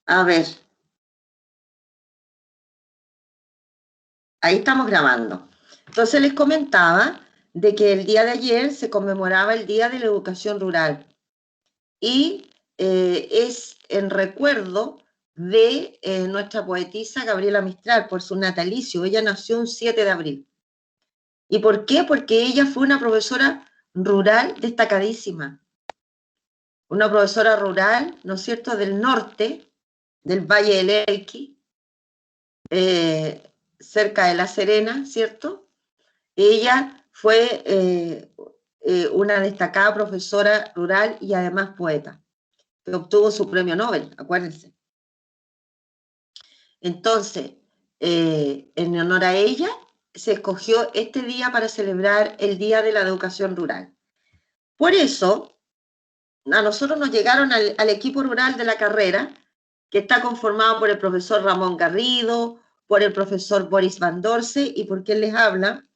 A ver, ahí estamos grabando. Entonces les comentaba de que el día de ayer se conmemoraba el Día de la Educación Rural y es en recuerdo de nuestra poetisa Gabriela Mistral por su natalicio. Ella nació un 7 de abril. ¿Y por qué? Porque ella fue una profesora rural destacadísima. Una profesora rural, ¿no es cierto?, del norte, del Valle del Elqui, cerca de La Serena, ¿cierto? Ella fue una destacada profesora rural y además poeta, que obtuvo su premio Nobel, acuérdense. Entonces, en honor a ella, se escogió este día para celebrar el Día de la Educación Rural. Por eso, a nosotros nos llegaron al equipo rural de la carrera, que está conformado por el profesor Ramón Garrido, por el profesor Boris Van Dorce y por quien les habla.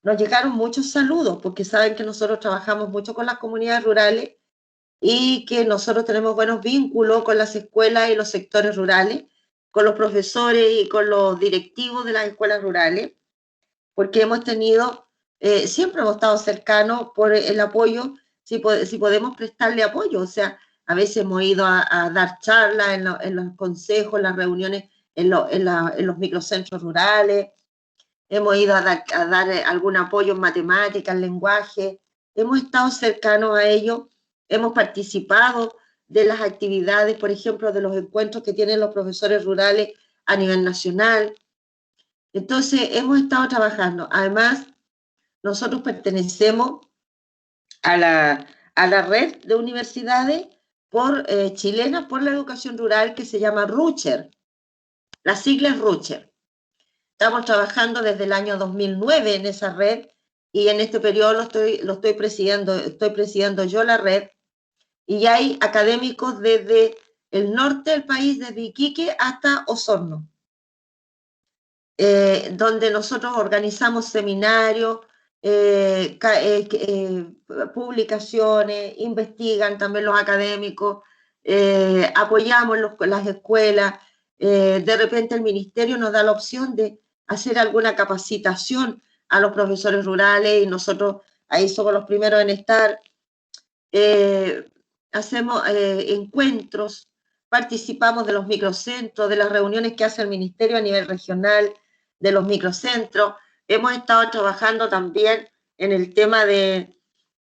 Nos llegaron muchos saludos, porque saben que nosotros trabajamos mucho con las comunidades rurales y que nosotros tenemos buenos vínculos con las escuelas y los sectores rurales, con los profesores y con los directivos de las escuelas rurales, porque hemos tenido, siempre hemos estado cercanos por el apoyo, si podemos prestarle apoyo, o sea, a veces hemos ido a dar charlas en los consejos, en las reuniones, en los microcentros rurales, hemos ido a dar algún apoyo en matemáticas, en lenguaje, hemos estado cercanos a ellos, hemos participado de las actividades, por ejemplo, de los encuentros que tienen los profesores rurales a nivel nacional. Entonces, hemos estado trabajando. Además, nosotros pertenecemos a la red de universidades chilenas por la educación rural que se llama RUCHER. La sigla es RUCHER. Estamos trabajando desde el año 2009 en esa red y en este periodo estoy presidiendo yo la red y hay académicos desde el norte del país, desde Iquique hasta Osorno, donde nosotros organizamos seminarios, publicaciones, investigan también los académicos, apoyamos las escuelas, de repente el ministerio nos da la opción de hacer alguna capacitación a los profesores rurales y nosotros ahí somos los primeros en estar. Hacemos encuentros, participamos de los microcentros, de las reuniones que hace el ministerio a nivel regional, de los microcentros. Hemos estado trabajando también en el tema de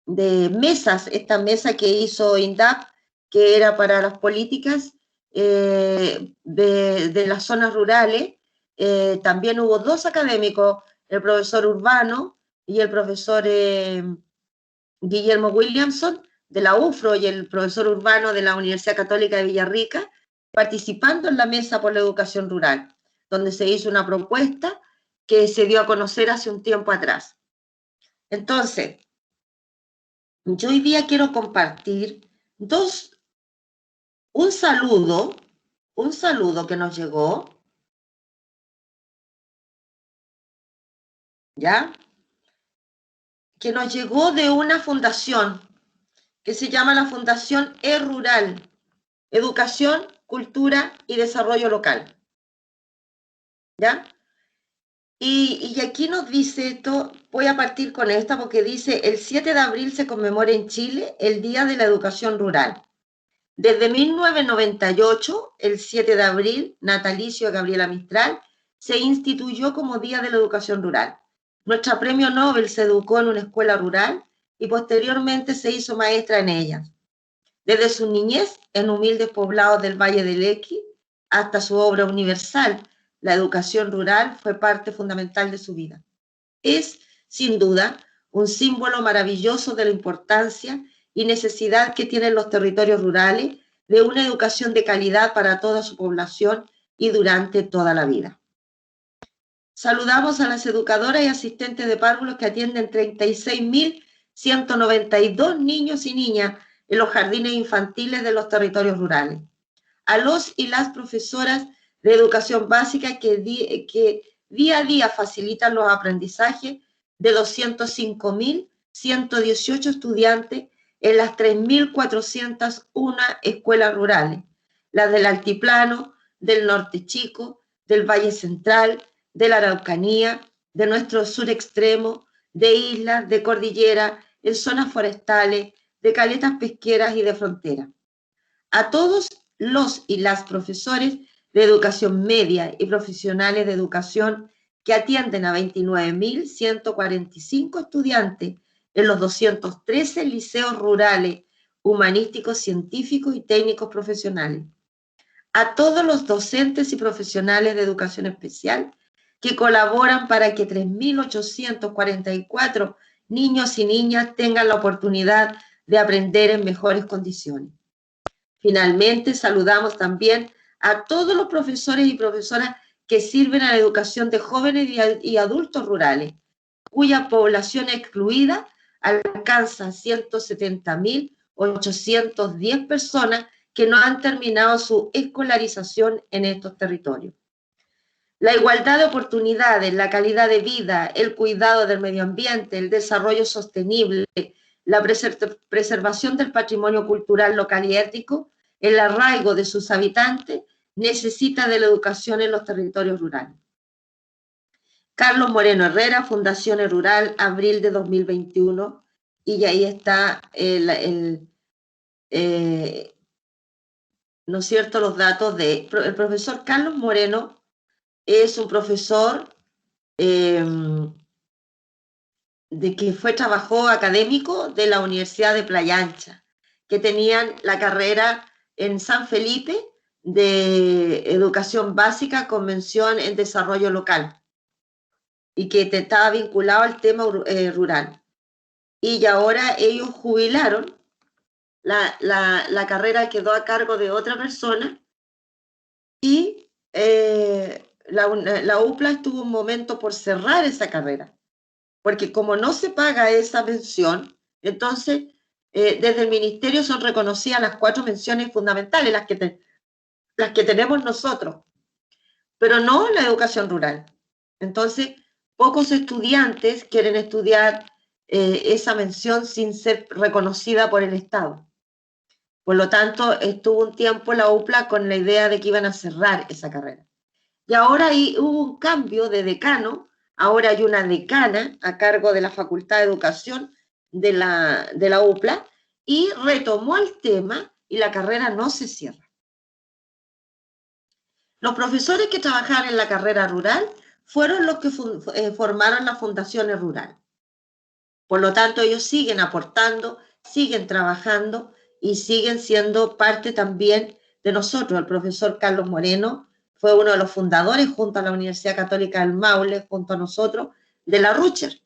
mesas, esta mesa que hizo INDAP, que era para las políticas de las zonas rurales. También hubo dos académicos, el profesor Urbano y el profesor Guillermo Williamson de la UFRO y el profesor Urbano de la Universidad Católica de Villarrica, participando en la Mesa por la Educación Rural, donde se hizo una propuesta que se dio a conocer hace un tiempo atrás. Entonces, yo hoy día quiero compartir un saludo que nos llegó, ¿ya? Que nos llegó de una fundación que se llama la Fundación E-Rural, Educación, Cultura y Desarrollo Local, ¿ya? Y aquí nos dice esto, voy a partir con esta porque dice, el 7 de abril se conmemora en Chile el Día de la Educación Rural. Desde 1998, el 7 de abril, natalicio de Gabriela Mistral, se instituyó como Día de la Educación Rural. Nuestra premio Nobel se educó en una escuela rural y posteriormente se hizo maestra en ellas. Desde su niñez en humildes poblados del Valle del Elqui hasta su obra universal, la educación rural fue parte fundamental de su vida. Es, sin duda, un símbolo maravilloso de la importancia y necesidad que tienen los territorios rurales de una educación de calidad para toda su población y durante toda la vida. Saludamos a las educadoras y asistentes de párvulos que atienden 36.192 niños y niñas en los jardines infantiles de los territorios rurales. A los y las profesoras de educación básica que día a día facilitan los aprendizajes de los 105.118 estudiantes en las 3.401 escuelas rurales, las del Altiplano, del Norte Chico, del Valle Central, de la Araucanía, de nuestro sur extremo, de islas, de cordillera, en zonas forestales, de caletas pesqueras y de frontera. A todos los y las profesores de educación media y profesionales de educación que atienden a 29.145 estudiantes en los 213 liceos rurales, humanísticos, científicos y técnicos profesionales. A todos los docentes y profesionales de educación especial que colaboran para que 3.844 niños y niñas tengan la oportunidad de aprender en mejores condiciones. Finalmente, saludamos también a todos los profesores y profesoras que sirven a la educación de jóvenes y adultos rurales, cuya población excluida alcanza 170.810 personas que no han terminado su escolarización en estos territorios. La igualdad de oportunidades, la calidad de vida, el cuidado del medio ambiente, el desarrollo sostenible, la preservación del patrimonio cultural local y étnico, el arraigo de sus habitantes, necesita de la educación en los territorios rurales. Carlos Moreno Herrera, Fundación Rural, abril de 2021, y ahí está ¿no es cierto?, los datos de... El profesor Carlos Moreno es un profesor trabajó académico de la Universidad de Playa Ancha, que tenían la carrera en San Felipe de Educación Básica con mención en Desarrollo Local y que estaba vinculado al tema rural. Y ahora ellos jubilaron, la carrera quedó a cargo de otra persona y la UPLA estuvo un momento por cerrar esa carrera, porque como no se paga esa mención, entonces desde el ministerio son reconocidas las 4 menciones fundamentales, las que tenemos nosotros, pero no la educación rural. Entonces, pocos estudiantes quieren estudiar esa mención sin ser reconocida por el Estado. Por lo tanto, estuvo un tiempo la UPLA con la idea de que iban a cerrar esa carrera. Y ahora hubo un cambio de decano, ahora hay una decana a cargo de la Facultad de Educación de la UPLA y retomó el tema y la carrera no se cierra. Los profesores que trabajaron en la carrera rural fueron los que formaron las fundaciones rurales. Por lo tanto, ellos siguen aportando, siguen trabajando y siguen siendo parte también de nosotros. El profesor Carlos Moreno fue uno de los fundadores, junto a la Universidad Católica del Maule, junto a nosotros, de la Rucher.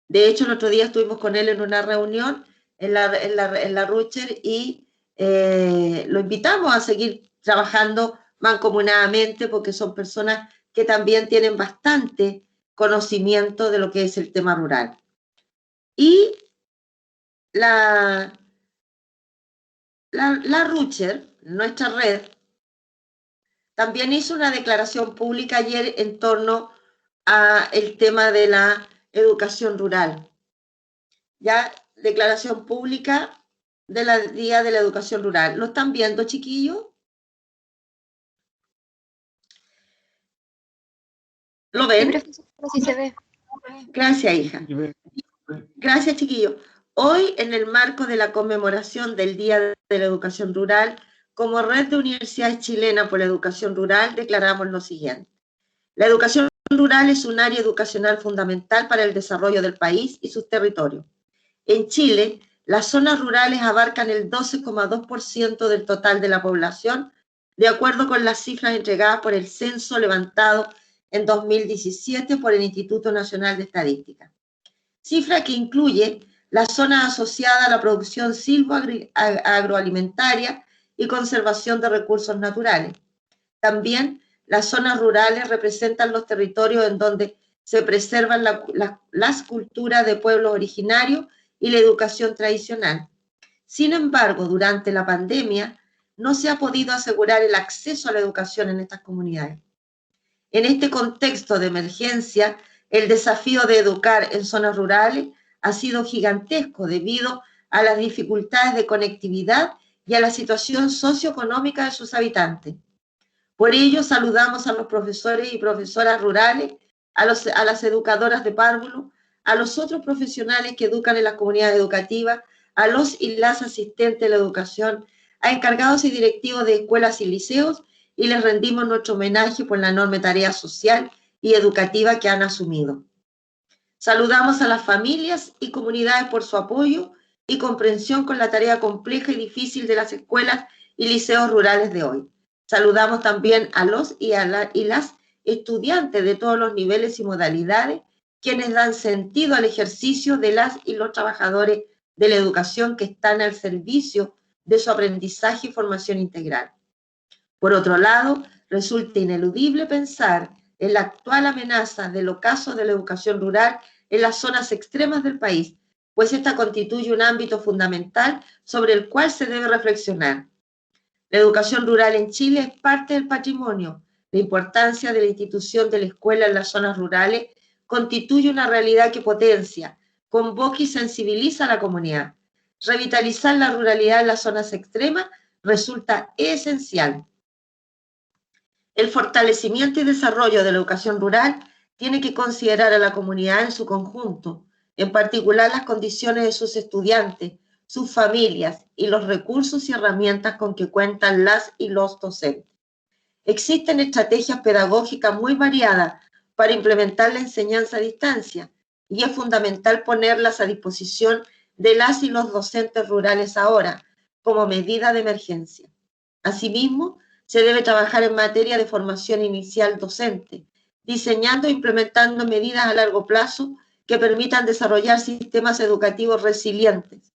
De hecho, el otro día estuvimos con él en una reunión en la Rucher y lo invitamos a seguir trabajando mancomunadamente porque son personas que también tienen bastante conocimiento de lo que es el tema rural. Y la Rucher, nuestra red, también hizo una declaración pública ayer en torno al tema de la educación rural. Ya, declaración pública del Día de la Educación Rural. ¿Lo están viendo, chiquillos? ¿Lo ven? Sí, se ve. Gracias, hija. Gracias, chiquillos. Hoy, en el marco de la conmemoración del Día de la Educación Rural, como Red de Universidades Chilenas por la Educación Rural, declaramos lo siguiente. La educación rural es un área educacional fundamental para el desarrollo del país y sus territorios. En Chile, las zonas rurales abarcan el 12,2% del total de la población, de acuerdo con las cifras entregadas por el censo levantado en 2017 por el Instituto Nacional de Estadística. Cifra que incluye las zonas asociadas a la producción silvo-agroalimentaria y conservación de recursos naturales. También las zonas rurales representan los territorios en donde se preservan las culturas de pueblos originarios y la educación tradicional. Sin embargo, durante la pandemia no se ha podido asegurar el acceso a la educación en estas comunidades. En este contexto de emergencia, el desafío de educar en zonas rurales ha sido gigantesco debido a las dificultades de conectividad y a la situación socioeconómica de sus habitantes. Por ello, saludamos a los profesores y profesoras rurales, a las educadoras de párvulo, a los otros profesionales que educan en las comunidades educativas, a los y las asistentes de la educación, a encargados y directivos de escuelas y liceos, y les rendimos nuestro homenaje por la enorme tarea social y educativa que han asumido. Saludamos a las familias y comunidades por su apoyo y comprensión con la tarea compleja y difícil de las escuelas y liceos rurales de hoy. Saludamos también a los y las estudiantes de todos los niveles y modalidades, quienes dan sentido al ejercicio de las y los trabajadores de la educación que están al servicio de su aprendizaje y formación integral. Por otro lado, resulta ineludible pensar en la actual amenaza del ocaso de la educación rural en las zonas extremas del país, pues esta constituye un ámbito fundamental sobre el cual se debe reflexionar. La educación rural en Chile es parte del patrimonio. La importancia de la institución de la escuela en las zonas rurales constituye una realidad que potencia, convoca y sensibiliza a la comunidad. Revitalizar la ruralidad en las zonas extremas resulta esencial. El fortalecimiento y desarrollo de la educación rural tiene que considerar a la comunidad en su conjunto, en particular las condiciones de sus estudiantes, sus familias y los recursos y herramientas con que cuentan las y los docentes. Existen estrategias pedagógicas muy variadas para implementar la enseñanza a distancia y es fundamental ponerlas a disposición de las y los docentes rurales ahora como medida de emergencia. Asimismo, se debe trabajar en materia de formación inicial docente, diseñando e implementando medidas a largo plazo que permitan desarrollar sistemas educativos resilientes.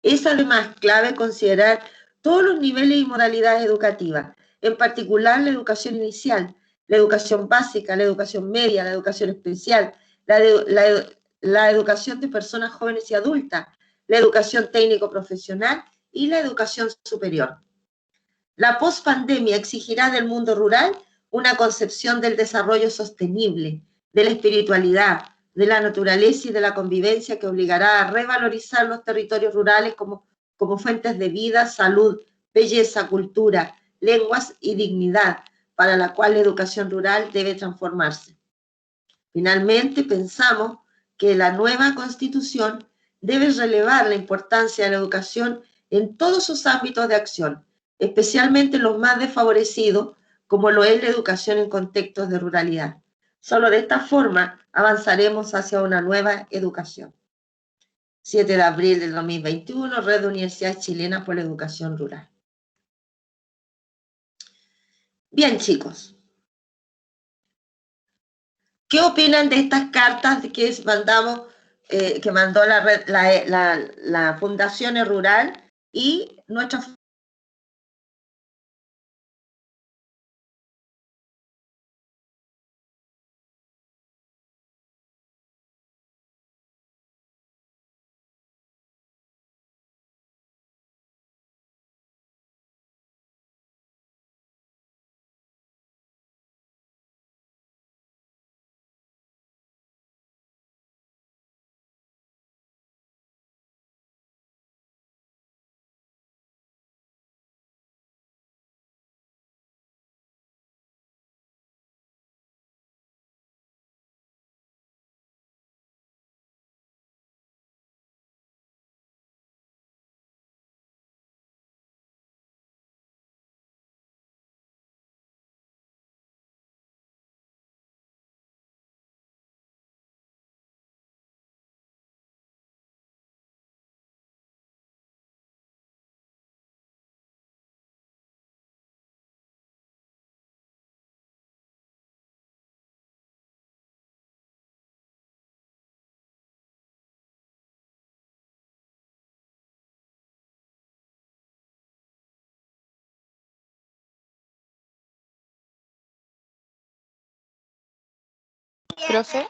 Es además clave considerar todos los niveles y modalidades educativas, en particular la educación inicial, la educación básica, la educación media, la educación especial, la educación de personas jóvenes y adultas, la educación técnico-profesional y la educación superior. La pospandemia exigirá del mundo rural una concepción del desarrollo sostenible, de la espiritualidad, de la naturaleza y de la convivencia que obligará a revalorizar los territorios rurales como fuentes de vida, salud, belleza, cultura, lenguas y dignidad, para la cual la educación rural debe transformarse. Finalmente, pensamos que la nueva Constitución debe relevar la importancia de la educación en todos sus ámbitos de acción, especialmente los más desfavorecidos, como lo es la educación en contextos de ruralidad. Solo de esta forma avanzaremos hacia una nueva educación. 7 de abril del 2021, Red de Universidades Chilenas por la Educación Rural. Bien, chicos. ¿Qué opinan de estas cartas que mandamos, que mandó la Fundación Rural y nuestra Profe,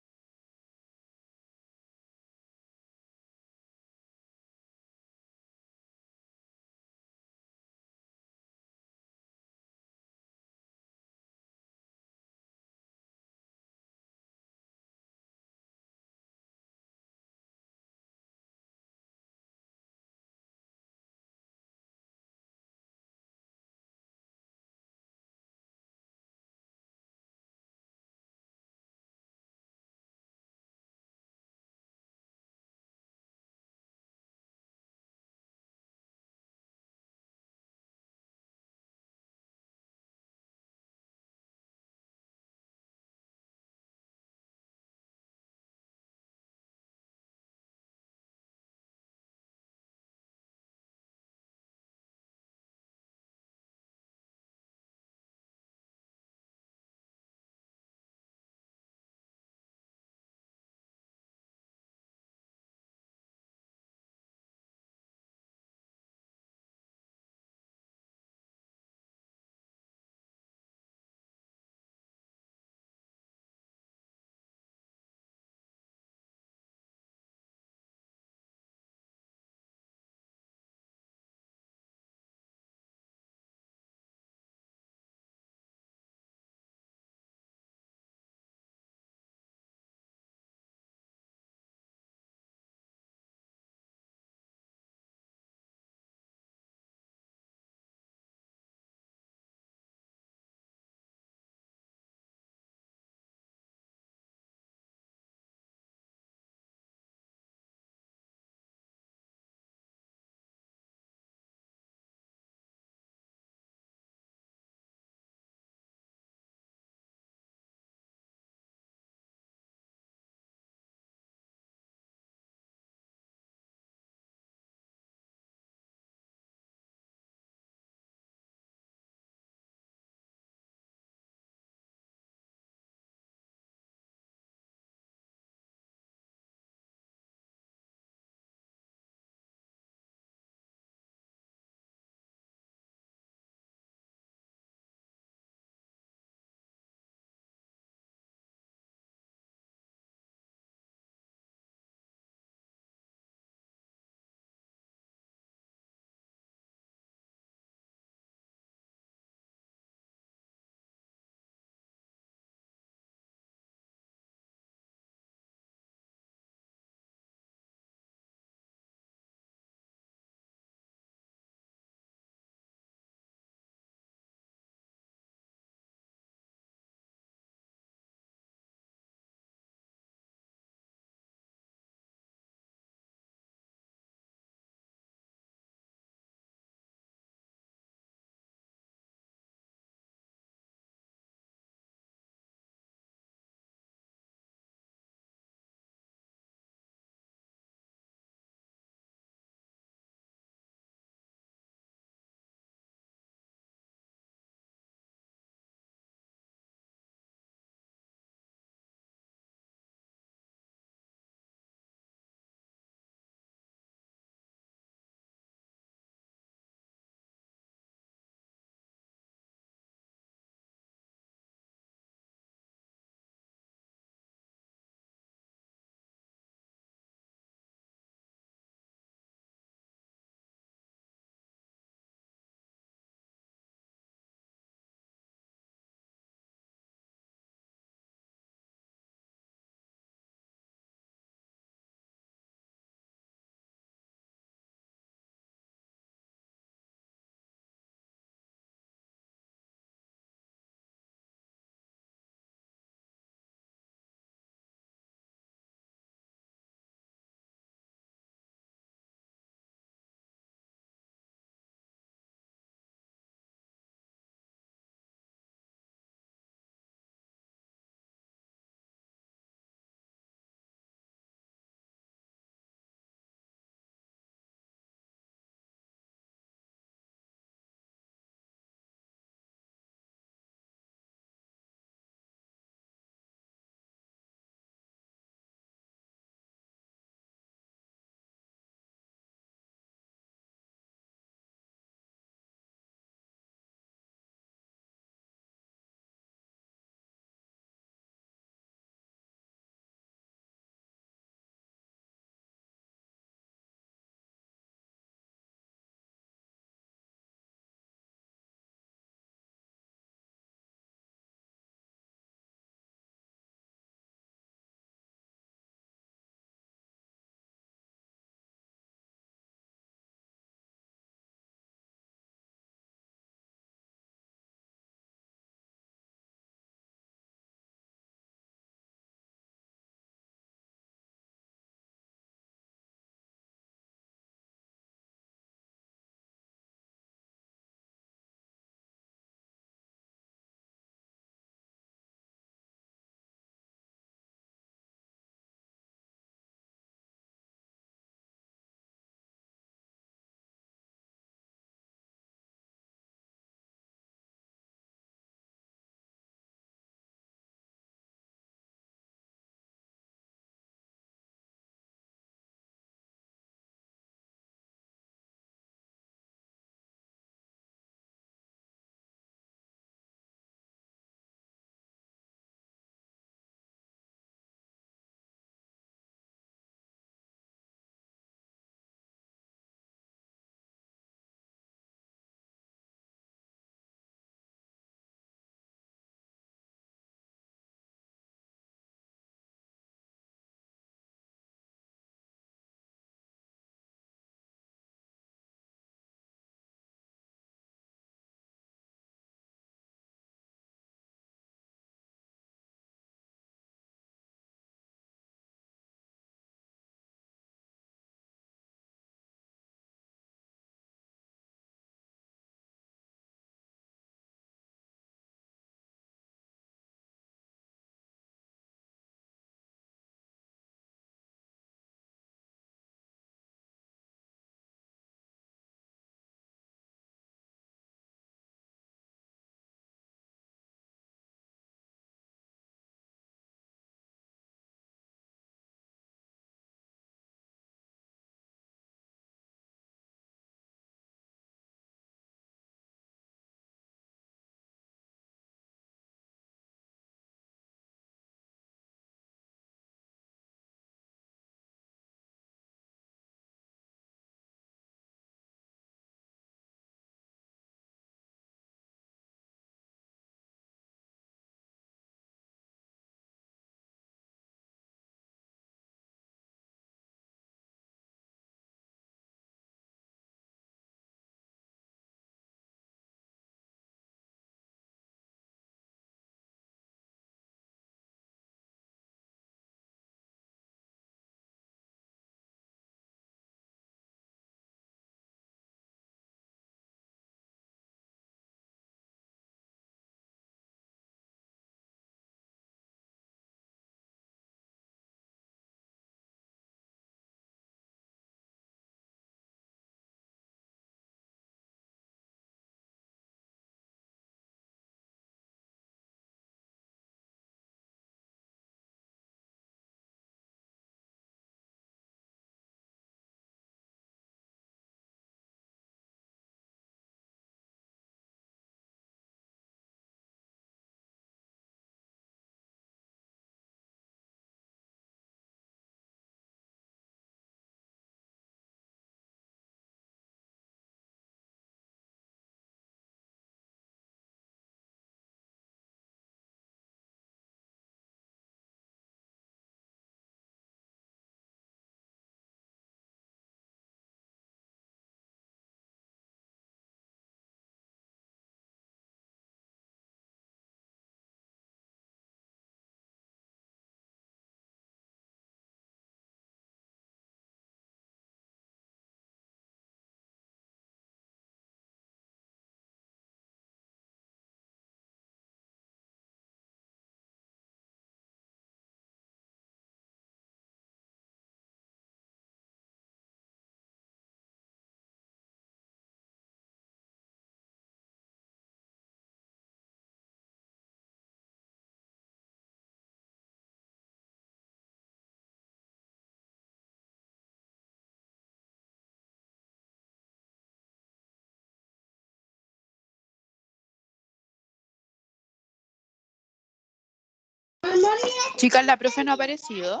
Chicas, la profe no ha aparecido.